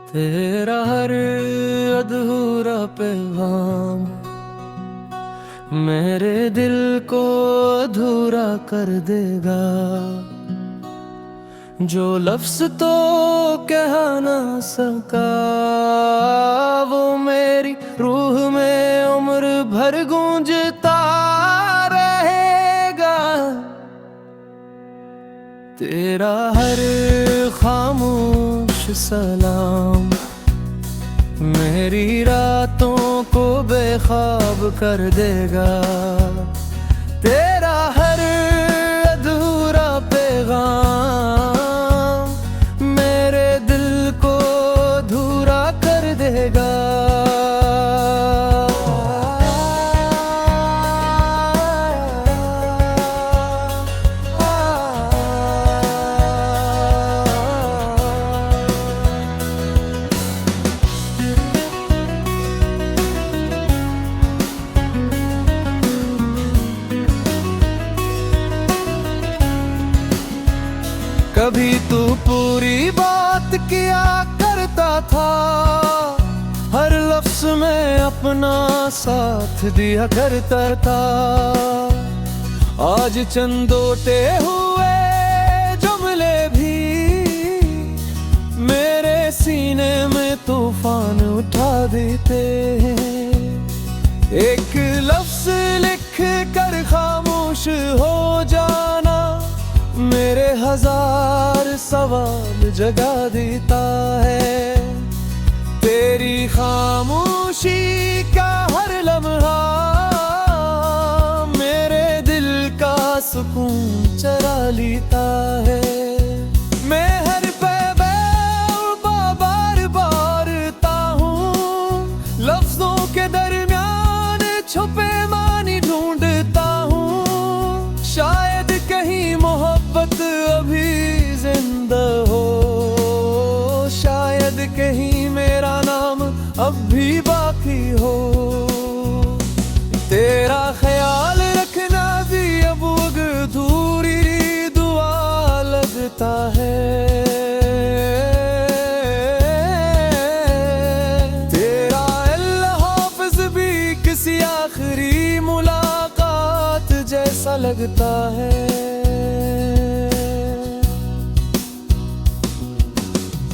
तेरा हर अधूरा पैगाम मेरे दिल को अधूरा कर देगा। जो लफ्ज तो कह ना सका वो मेरी रूह में उम्र भर गूंजता रहेगा। तेरा हर खामोश सलाम मेरी रातों को बेख्वाब कर देगा। तेरा हर अधूरा पैगाम मेरे दिल को अधूरा कर देगा। कभी तू पूरी बात किया करता था, हर लफ्ज में अपना साथ दिया करता था। आज चंदोटे हुए जुमले भी मेरे सीने में तूफान उठा देते हैं। एक लफ्ज लिख कर खामोश हो जाना मेरे हजार सवाल जगा देता है। तेरी खामोशी का हर लम्हा मेरे दिल का सुकून चरा लेता है। मैं हर बार बारता हूँ लफ्जों के दरमियान छुपे मानी ढूंढता हूँ। शायद कहीं मोहब्बत अभी जिंदा हो, शायद कहीं मेरा नाम अब भी बाकी हो। तेरा ख्याल रखना भी अब अधूरी दुआ लगता है। तेरा अल्लाह हाफ़िज़ भी किसी आखिरी मुलाकात जैसा लगता है।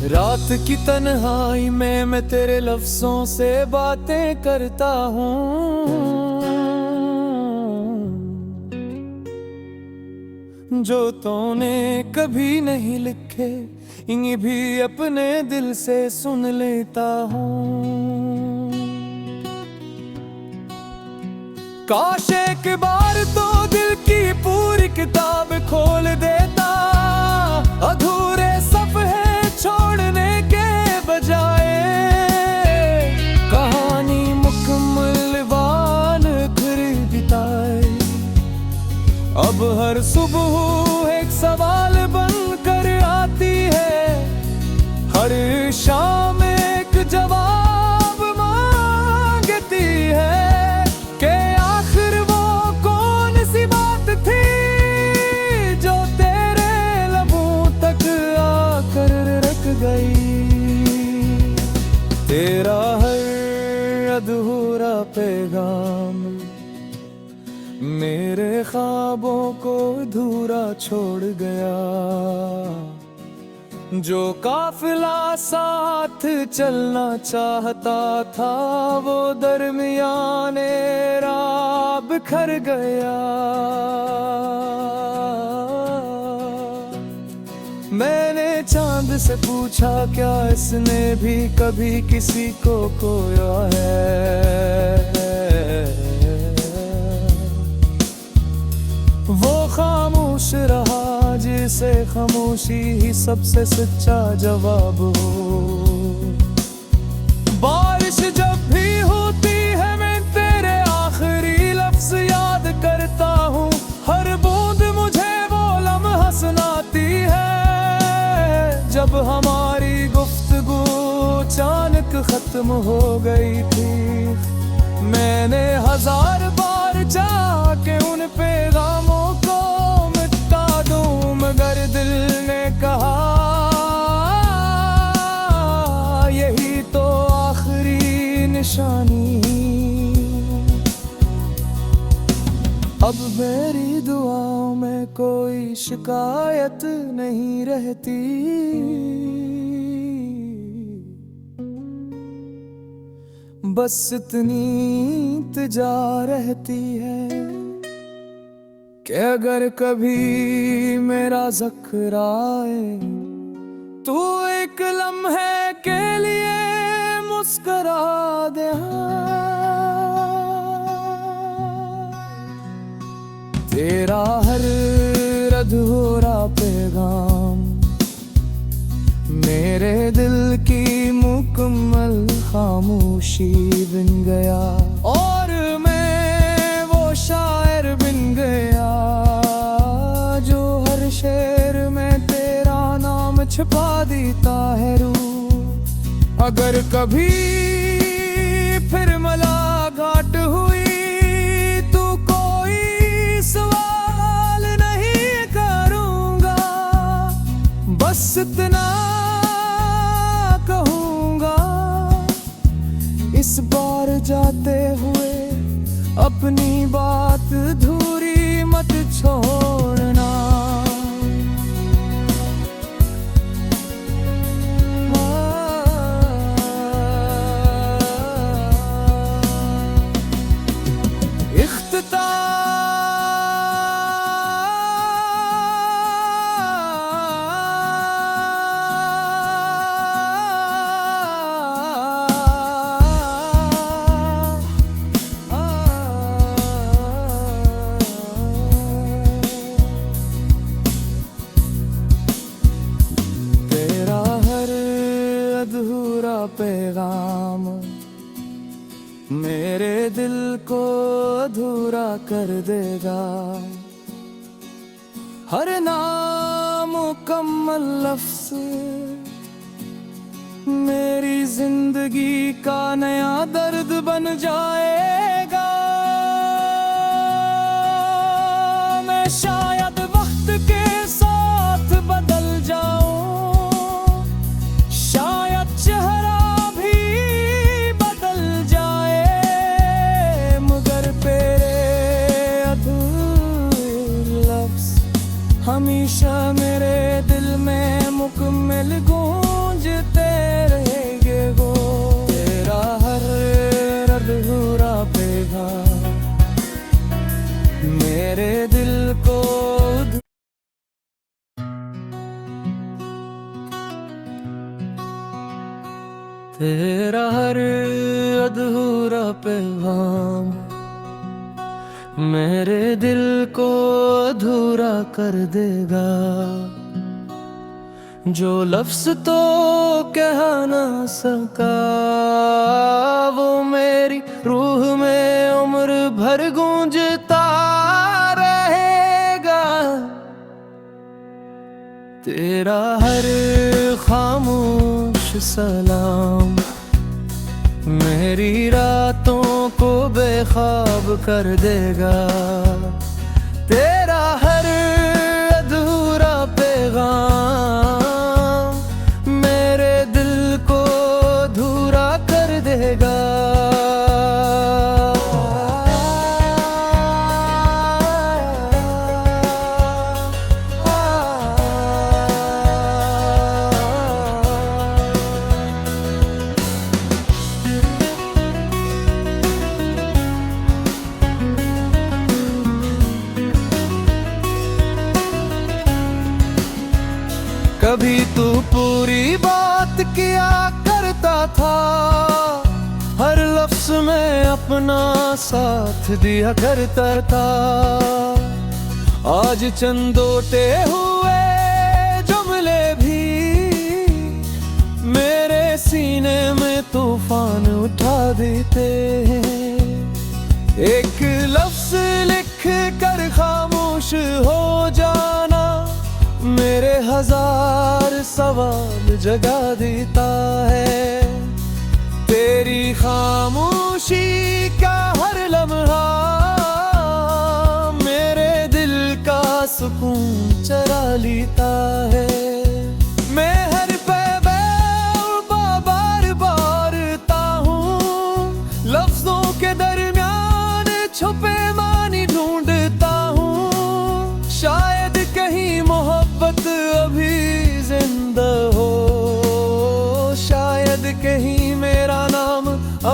रात की तन्हाई में मैं तेरे लफ्जों से बातें करता हूँ। जो तूने कभी नहीं लिखे इन्हीं भी अपने दिल से सुन लेता हूँ। काश एक बार तो दिल की पूरी किताब खोल देता, अधूरे सफ़े छोड़ने के बजाय कहानी मुकम्मल वाल खरीदता है। अब हर सुबह एक सवाल बनकर आती है, हर शाम एक जवाब मांगती है कि आखिर वो कौन सी बात थी जो तेरे लबों तक आकर रख गई। तेरा हर अधूरा पैगाम मेरे ख्वाबों को अधूरा छोड़ गया। जो काफिला साथ चलना चाहता था वो दरमियाने राह बिखर गया। मैंने चांद से पूछा क्या इसने भी कभी किसी को खोया है। वो खामोश रहा जिसे खामोशी ही सबसे सच्चा जवाब हो। बारिश जब भी होती है मैं तेरे आखिरी लफ्ज याद करता हूँ। हर बूंद मुझे वो लम्हा सुनाती है जब हमारी गुफ्तगू अचानक खत्म हो गई थी। मैंने हजार बार चाहा कि उन पैगामों को मिटा दूं मगर दिल ने कहा ये में कोई शिकायत नहीं रहती। बस इतनी इल्तिजा रहती है कि अगर कभी मेरा ज़िक्र आए तू एक लम्हे के लिए मुस्कुरा दे। तेरा हर अधूरा पैगाम मेरे दिल की मुकम्मल खामोशी बन गया, और मैं वो शायर बन गया जो हर शेर में तेरा नाम छुपा देता है रूह। अगर कभी फिर मुलाकात हुई तो कोई सवाल नहीं करूँगा, बस इतना कहूँगा इस बार जाते हुए अपनी बात अधूरी मत छोड़ना। अधूरा पैगाम मेरे दिल को अधूरा कर देगा। हर नामुकम्मल लफ्ज़ मेरी जिंदगी का नया दर्द बन जाएगा। मैं शायद वक्त के साथ बदल जाऊं, शायद चेहरा भी बदल जाए, मगर तेरे अधूरे लफ्ज़ हमेशा मेरे दिल में मुकम्मल गूंजते रहेंगे। वो तेरा हर अधूरा पैगाम मेरे दिल को तेरा हर अधूरा पैगाम मेरे दिल को अधूरा कर देगा। जो लफ्ज़ तो कह ना सका वो मेरी रूह में उम्र भर गूंजता रहेगा। तेरा हर खामोश सलाम मेरी रातों को बेख्वाब कर देगा। तेरा हर अधूरा पैगाम मेरे दिल को अधूरा कर देगा। कभी तू पूरी बात किया करता था, हर लफ्ज़ में अपना साथ दिया करता था। आज चंदोटे हुए जुमले भी मेरे सीने में तूफान उठा देते हैं। एक लफ्ज़ लिख कर खामोश हो जाना मेरे हजार सवाल जगा देता है। तेरी खामोशी का हर लम्हा मेरे दिल का सुकून चरा लेता है। मैं हर पैबे बार बारता हूँ, लफ्जों के दरमियान छुपे मानी ढूंढता हूँ। शायद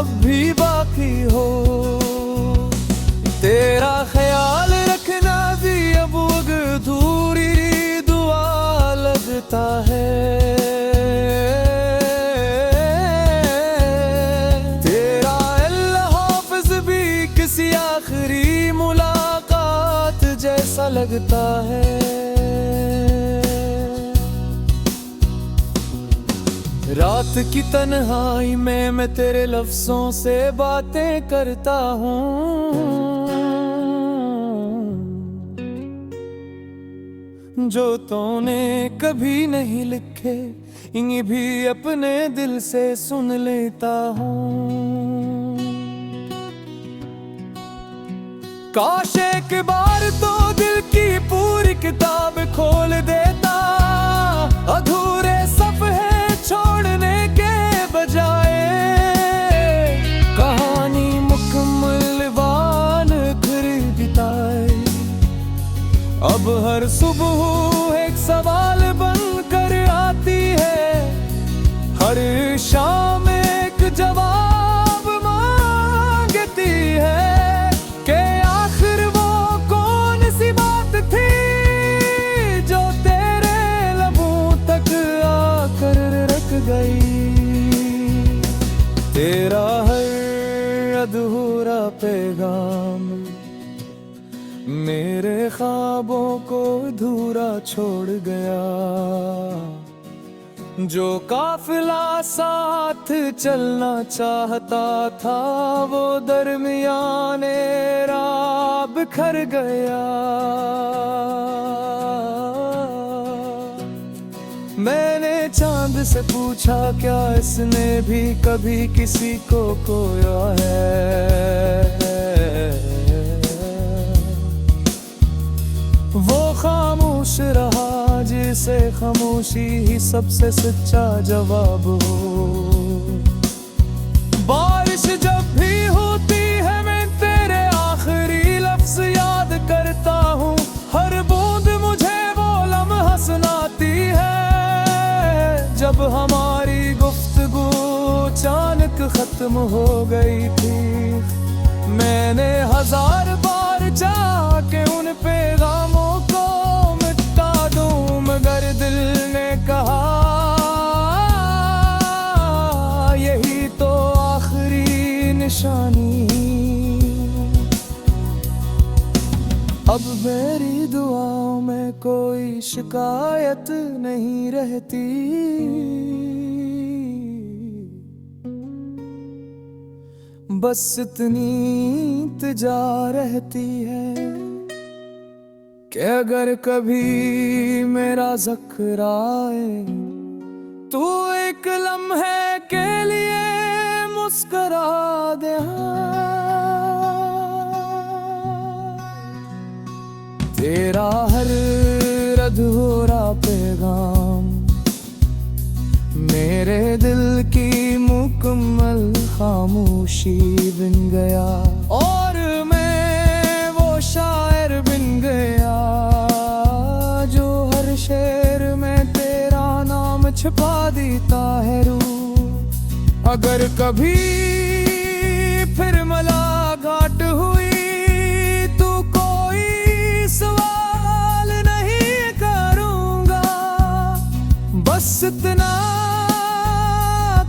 अब भी बाकी हो। तेरा ख्याल रखना भी अब अधूरी दुआ लगता है। तेरा अल्लाह हाफ़िज़ भी किसी आखिरी मुलाकात जैसा लगता है। रात की तन्हाई में मैं तेरे लफ्ज़ों से बातें करता हूँ, जो तूने कभी नहीं लिखे इन्हीं भी अपने दिल से सुन लेता हूँ। काश एक बार तो दिल की पूरी किताब खोल देता, अधूरे सफ़हे छोड़ने के बजाय कहानी मुकम्मल वान खरीदता है। अब हर सुबह एक सवाल बनकर आती है, हर शाम एक जवाब मांगती है कि आखिर वो कौन सी बात थी जो तेरे लबों तक आकर रख गई। तेरा हर अधूरा पैगाम मेरे ख्वाबों को अधूरा छोड़ गया। जो काफिला साथ चलना चाहता था वो दरमियाने राह बिखर गया। मैंने चांद से पूछा क्या इसने भी कभी किसी को खोया है। वो खामोश रहा जिसे खामोशी ही सबसे सच्चा जवाब हो। बारिश जब भी होती है मैं तेरे आखिरी लफ्ज़ याद करता हूँ, हर बूंद मुझे वो लम्हा सुनाती है जब हमारी गुफ्तगू अचानक खत्म हो गई थी। मैंने हजार बार चाहा कि उन पैगामों को मिटा दूं, मगर दिल ने कहा यही तो आखिरी निशानी। अब मेरी दुआओं में कोई शिकायत नहीं रहती, बस इतनी इंतजा रहती है कि अगर कभी मेरा ज़िक्र आए तू एक लम्हे के लिए मुस्कुरा दे। तेरा हर अधूरा पैगाम मेरे दिल की मुकम्मल खामोशी बन गया, और मैं वो शायर बन गया जो हर शेर में तेरा नाम छुपा देता है रूह। अगर कभी फिर मुलाकात हुई तो कोई सवाल नहीं करूँगा, बस इतना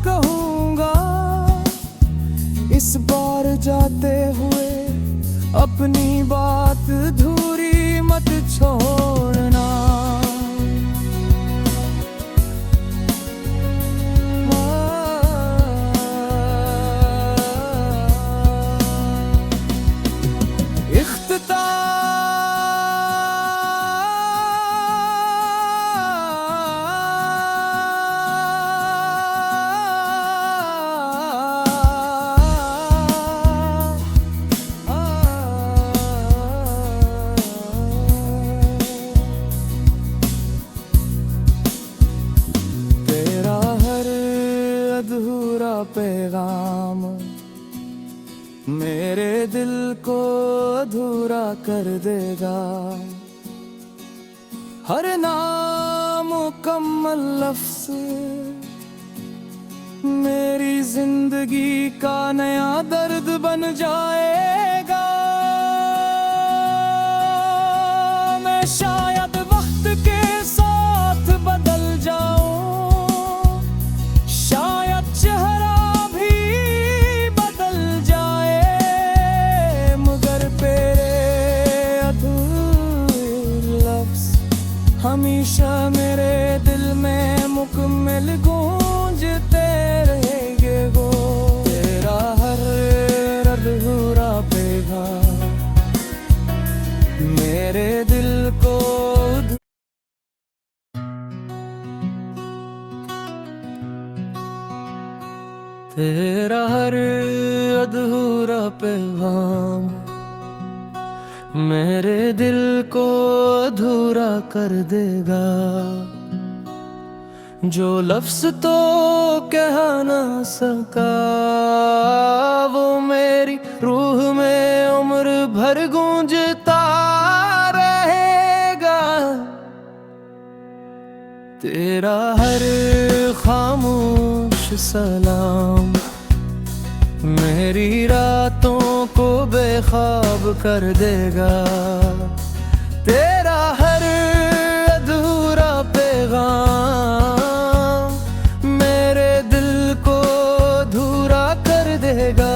कहूँगा इस बार जाते हुए अपनी बात अधूरी मत छोड़ना। अधूरा पैगाम मेरे दिल को अधूरा कर देगा, हर नामुकम्मल लफ्ज़ मेरी जिंदगी का नया दर्द बन जाएगा। मैं शायद वक्त के साथ बदल जाऊं, शायद चेहरा भी बदल जाए, मगर तेरे अधूरे लफ्ज़ हमेशा मेरे दिल में मुकम्मल गूंजते रहेंगे। वो तेरा हर अधूरा पैगाम मेरे दिल को तेरा हर अधूरा पैगाम मेरे दिल को अधूरा कर देगा। जो लफ्ज़ तो कह ना सका वो मेरी रूह में उम्र भर गूंजता रहेगा। तेरा हर खामोश सलाम मेरी रातों को बेख्वाब कर देगा। तेरा हर अधूरा पैगाम मेरे दिल को अधूरा कर देगा।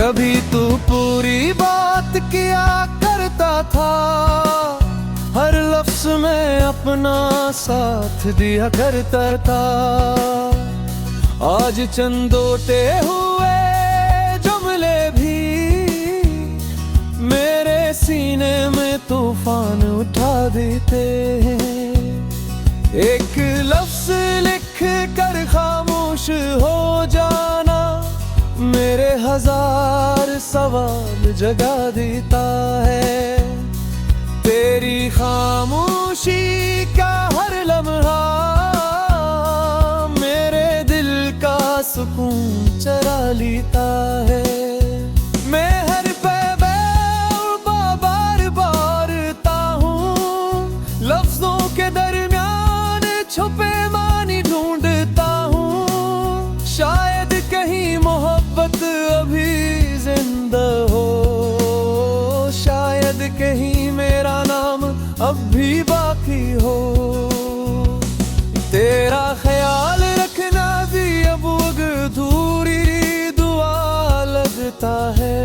कभी तू पूरी बात किया करता था, हर लफ्ज़ में अपना साथ दिया करता था। आज चंदोटे हुए जुमले भी मेरे सीने में तूफान उठा देते हैं। एक लफ्ज़ लिख कर खामोश हो जाना मेरे हजार सवाल जगा देता है। तेरी खामोशी का हर लम्हा मेरे दिल का सुकून चरा लेता है। मैं हर पैबे बार बारता हूँ, लफ्जों के दरमियान छुपे मानी ढूंढता हूँ। शायद कहीं मोहब्बत अभी जिंदा हो, शायद कहीं मेरा नाम अब भी बाकी हो। तेरा ख्याल रखना भी अब अधूरी दुआ लगता है।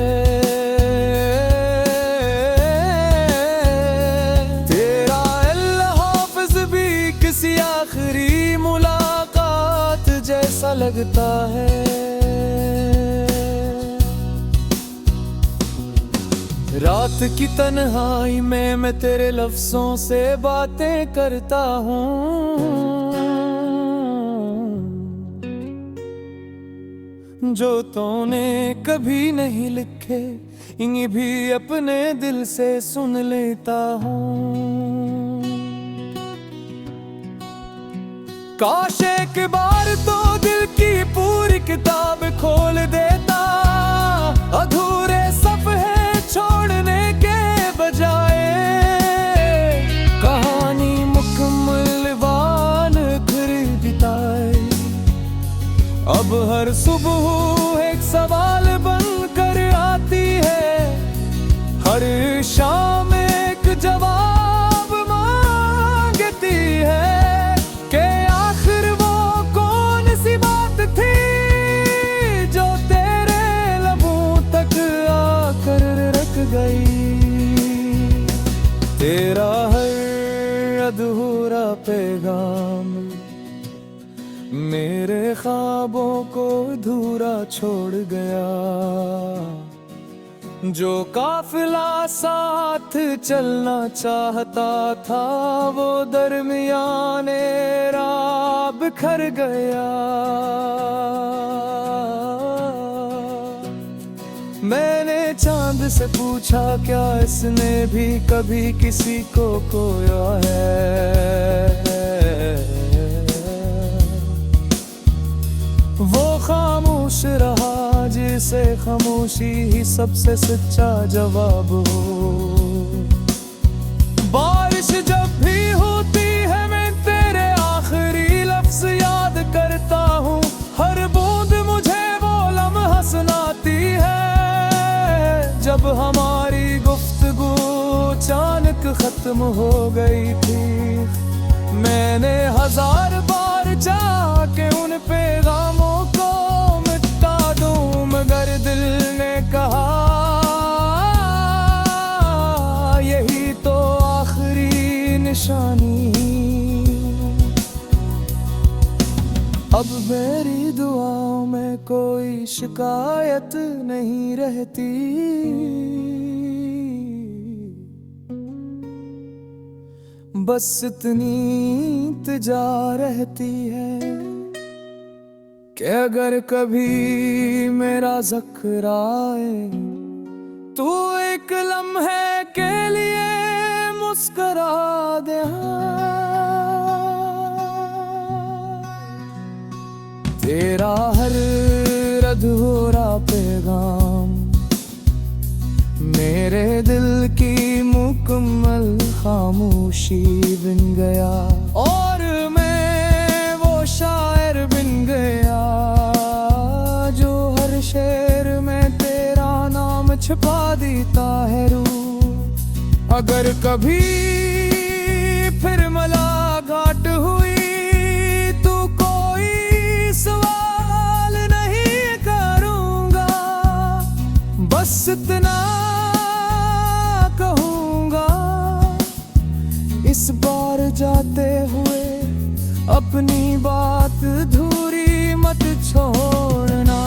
तेरा अल्लाह हाफ़िज़ भी किसी आखिरी मुलाकात जैसा लगता है। रात की तन्हाई में मैं तेरे लफ्ज़ों से बातें करता हूँ, जो तूने कभी नहीं लिखे इन्हीं भी अपने दिल से सुन लेता हूँ। काश एक बार तो दिल की पूरी किताब खोल देता, अधूरे सफ़हे छोड़ने के बजाय कहानी मुकम्मल वाल खरीदता है। अब हर सुबह एक सवाल बनकर आती है, हर शाम एक जवाब मांगती है कि आखिर वो कौन सी बात थी जो तेरे लबों तक आकर रख गई। तेरा हर अधूरा पैगाम मेरे ख्वाबों को अधूरा छोड़ गया। जो काफिला साथ चलना चाहता था वो दरमियाने राह बिखर गया। मैंने चांद चांद से पूछा क्या इसने भी कभी किसी को खोया है। वो खामोश रहा जिसे खामोशी ही सबसे सच्चा जवाब हो। बारिश जब भी होती है मैं तेरे आखिरी लफ्ज याद करता हूँ। हर बूंद मुझे वो लम्हा सुनाती है जब हमारी गुफ्तगू अचानक खत्म हो गई थी। मैंने हजार बार चाहा कि उन पैगामों को मिटा दूं, मगर दिल ने कहा यही तो आखिरी निशानी। अब मेरी दुआओं में कोई शिकायत नहीं रहती, बस इतनी इंतजा रहती है कि अगर कभी मेरा ज़िक्र आए तू एक लम्हे के लिए मुस्कुरा दे। तेरा हर अधूरा पैगाम मेरे दिल की मुकम्मल खामोशी बन गया, और मैं वो शायर बन गया जो हर शेर में तेरा नाम छुपा देता है रूह। अगर कभी फिर मुलाकात हुई तो कोई सवाल नहीं करूँगा, बस इतना कहूँगा इस बार जाते हुए अपनी बात अधूरी मत छोड़ना।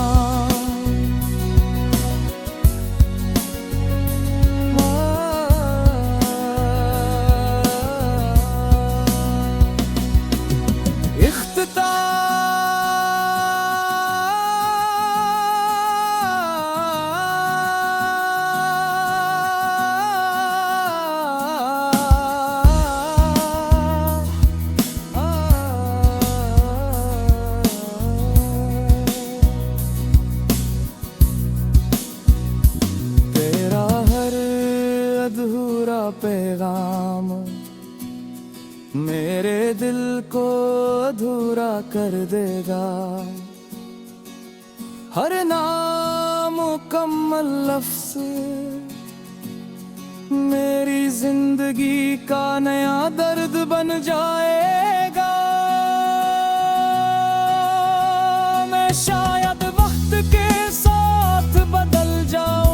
अधूरा पैगाम मेरे दिल को अधूरा कर देगा। हर नामुकम्मल लफ्ज़ मेरी जिंदगी का नया दर्द बन जाएगा। मैं शायद वक्त के साथ बदल जाऊं,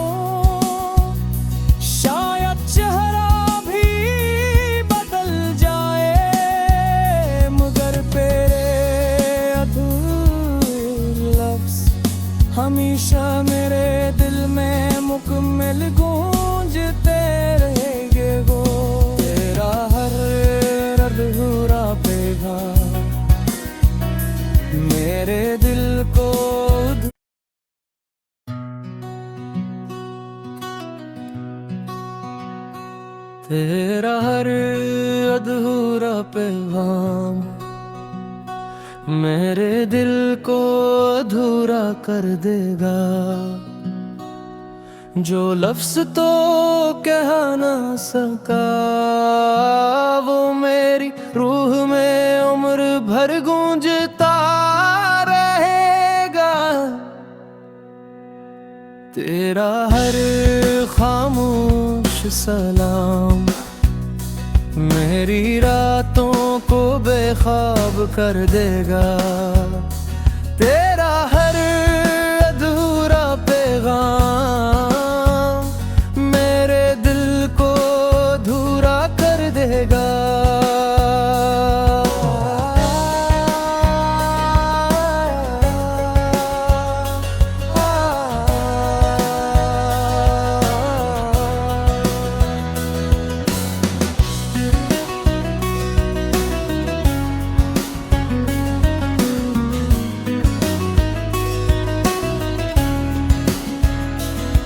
चेहरा भी बदल जाए, मगर तेरे अधूरे लफ्ज़ हमेशा मेरे दिल में मुकम्मल गूंजते रहेंगे। वो तेरा हर अधूरा पैगाम मेरे दिल को तेरा हर अधूरा पैगाम मेरे दिल को अधूरा कर देगा। जो लफ्ज़ तो कह ना सका वो मेरी रूह में उम्र भर गूंजता रहेगा। तेरा हर खामोश सलाम मेरी रातों को बेख्वाब कर देगा। तेरा हर अधूरा पैगाम मेरे दिल को अधूरा कर देगा।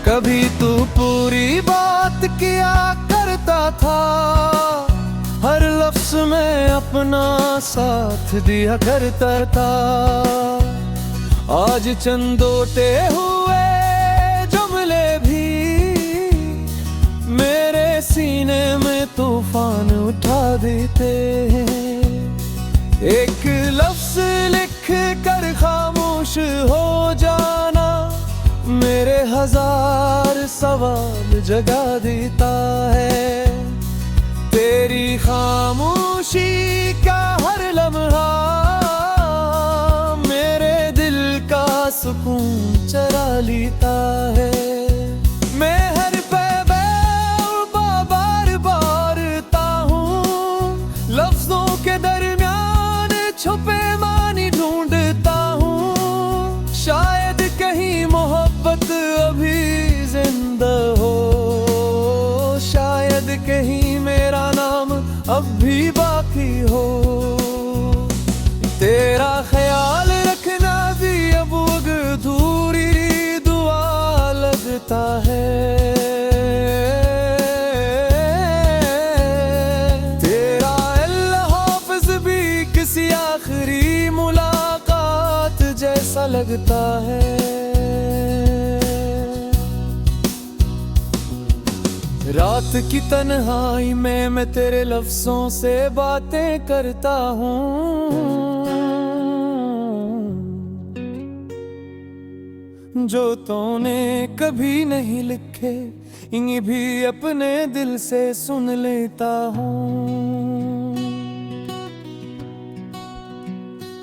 कभी तू पूरी बात किया करता था, हर लफ्ज में अपना साथ दिया करता था। आज चंदोटे हुए जुमले भी मेरे सीने में तूफान उठा देते हैं। एक लफ्ज लिख कर खामोश हो जाना मेरे हजार सवाल जगा देता है। तेरी खामोशी का हर लम्हा मेरे दिल का सुकून चरा लेता है। मैं हर बार बारता हूँ, लफ्जों के दरमियान छुपे मानी ढूंढता हूँ। शायद कहीं मोहब्बत अभी जिंदा हो, शायद कहीं मेरा नाम अब भी बाकी हो। तेरा ख्याल रखना भी अब अधूरी दुआ लगता है। तेरा अल्लाह हाफ़िज़ भी किसी आखिरी मुलाकात जैसा लगता है। रात की तन्हाई में मैं तेरे लफ्जों से बातें करता हूँ, जो तूने कभी नहीं लिखे इन्हीं भी अपने दिल से सुन लेता हूँ।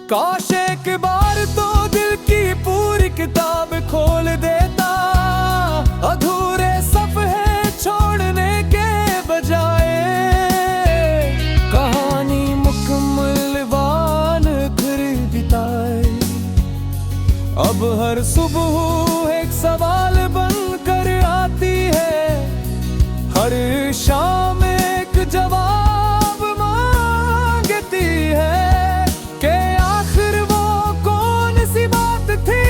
काश एक बार तो दिल की पूरी किताब खोल देता, अधूरे सफ़े छोड़ने के बजाय कहानी मुकम्मल वान खरीदता है। अब हर सुबह एक सवाल बनकर आती है, हर शाम एक जवाब मांगती है कि आखिर वो कौन सी बात थी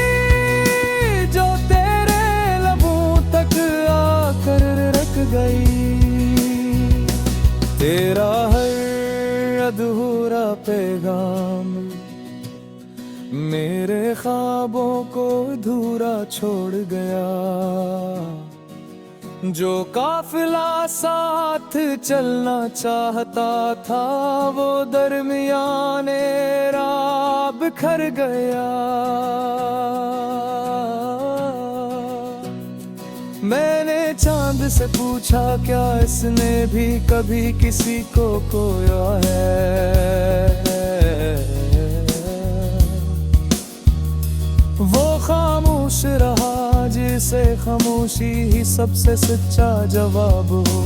जो तेरे लबों तक आकर रख गई। तेरा हर अधूरा पैगाम मेरे ख्वाबों को अधूरा छोड़ गया। जो काफिला साथ चलना चाहता था वो दरमियाने राह बिखर गया। मैंने चांद से पूछा क्या इसने भी कभी किसी को खोया है। वो खामोश रहा जिसे खामोशी ही सबसे सच्चा जवाब हो।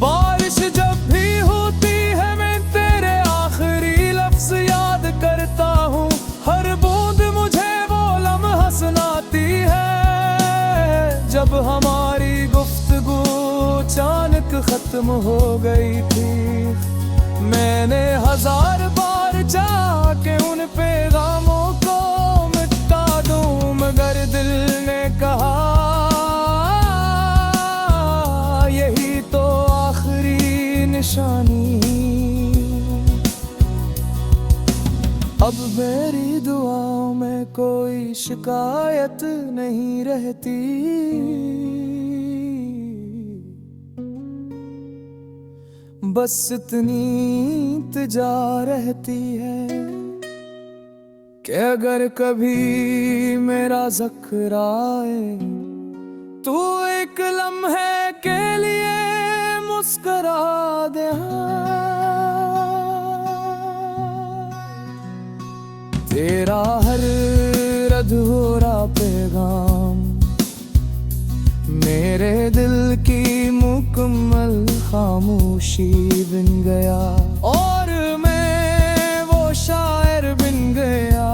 बारिश जब भी होती है मैं तेरे आखिरी लफ्ज याद करता हूँ, हर बूंद मुझे वो लम्हा सुनाती है जब हमारी गुफ्तगू अचानक खत्म हो गई थी। मैंने हजार बार चाहा कि उन पैगामों को मिटा दूं, मगर दिल ने कहा यही तो आखिरी निशानी। अब मेरी दुआओं में कोई शिकायत नहीं रहती, बस इतनी इंतजा रहती है कि अगर कभी मेरा ज़िक्र आए तू एक लम्हे के लिए मुस्कुरा दे। तेरा हर अधूरा पैगाम मेरे दिल की मुकम्मल खामोशी बन गया, और मैं वो शायर बन गया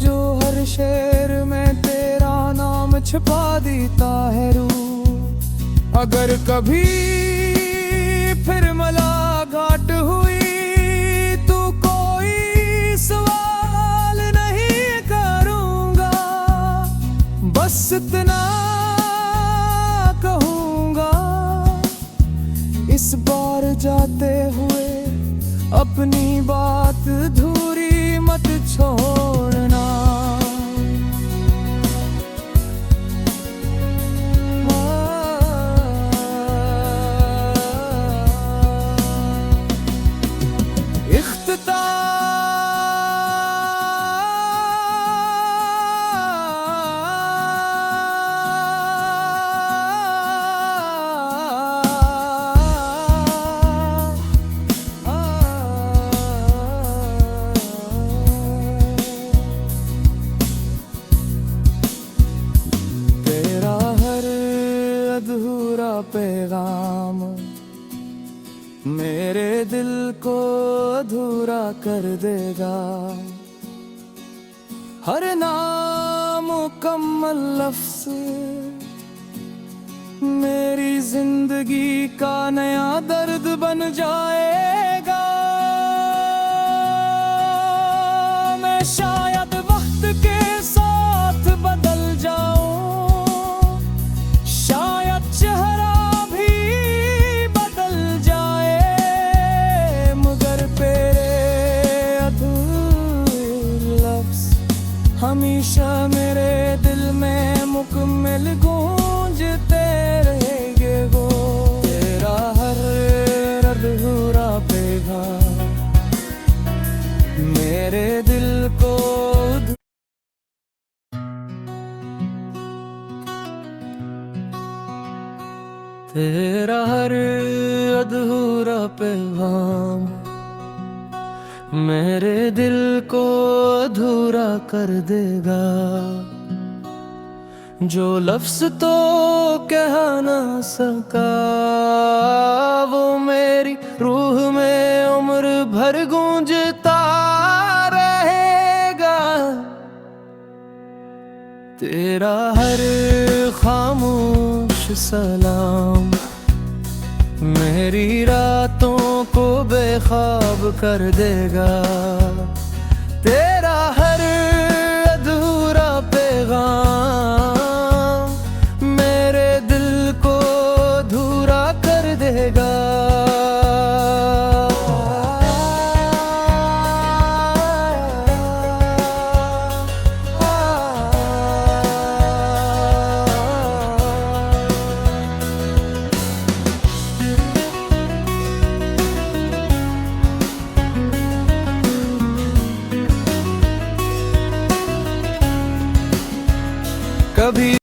जो हर शेर में तेरा नाम छुपा देता है रूह। अगर कभी फिर मुलाकात हुई तो कोई सवाल नहीं करूँगा, दिल को अधूरा कर देगा। हर नामुकम्मल लफ्ज़ मेरी जिंदगी का नया दर्द बन जाएगा। मैं शायद वक्त के साथ बदल जाऊं, शायद चेहरा भी बदल जाए, मगर तेरे अधूरे लफ्ज़ हमेशा मेरे दिल में मुकम्मल गूंजते रहेंगे। वो तेरा हर अधूरा पैगाम मेरे दिल को तेरा हर अधूरा पैगाम मेरे दिल को अधूरा कर देगा। जो लफ्ज़ तो कह ना सका वो मेरी रूह में उम्र भर गूंजता रहेगा। तेरा हर खामोश सलाम मेरी रातों को बेख्वाब कर देगा। तेरा हर अधूरा पैगाम मेरे दिल को अधूरा कर देगा। कभी